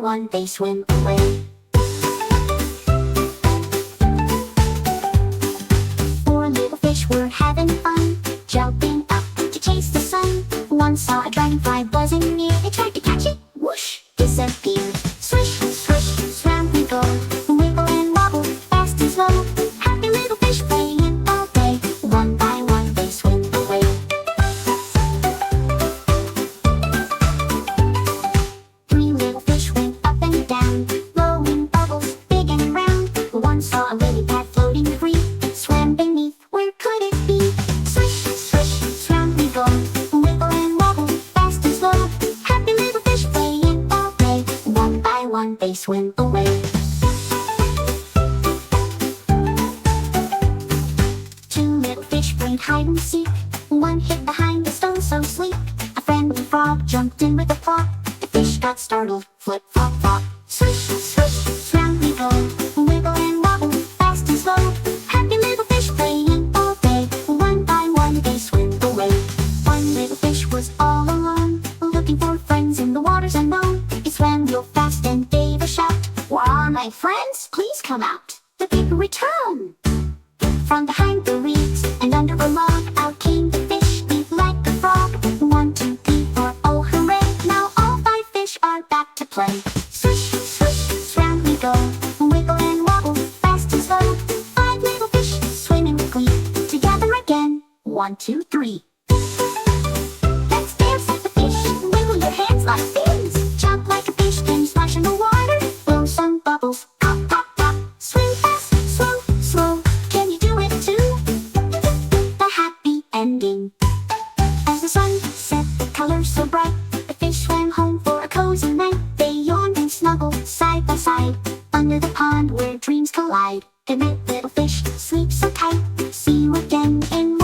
one they swim away. Four little fish were having fun, jumping up to chase the sun. One saw a dragonfly buzzing near, it tried to catch it, whoosh, disappeared. Swish, swish, round we go, wiggle and wobble, fast and slow. Happy little fish playing all day, one by one they swim away. Three little fish went up and down, blowing bubbles big and round. One saw a lily pad floating free, it swam beneath, where could it be? Swish, swish, round we go, wiggle and wobble, fast and slow. Happy little fish playing all day, one by one they swim away. Two little fish played hide and seek, one hid behind a stone so sleek. A friendly frog jumped in with a plop, the fish got startled, flip flop flop. Swish, swish, round we go, wiggle and wobble, fast and slow. Happy little fish playing all day, one by one they swim away. One little fish was all alone, looking for friends in the waters unknown. It swam real fast and gave a shout, "Where are my friends? Please come out." The big return. From behind the reeds and under a log, out came the fish, leap like a frog. 1, 2, 3, 4, oh hooray! Now all 5 fish are back to play. Swish, swish, round we go, wiggle and wobble, fast and slow. 5 little fish swimming with glee, together again. 1, 2, 3. Let's dance like the fish, wiggle your hands like fins. Jump like a fish, then splash in the water. Blow some bubbles, pop, pop, pop. Swim fast, slow, slow. Can you do it too? The happy ending. As the sun set, the colors so bright, the fish swam home for a cozy night. They yawned and snuggled side by side, under the pond where dreams collide. Good night, little fish, sleep so tight. See you again in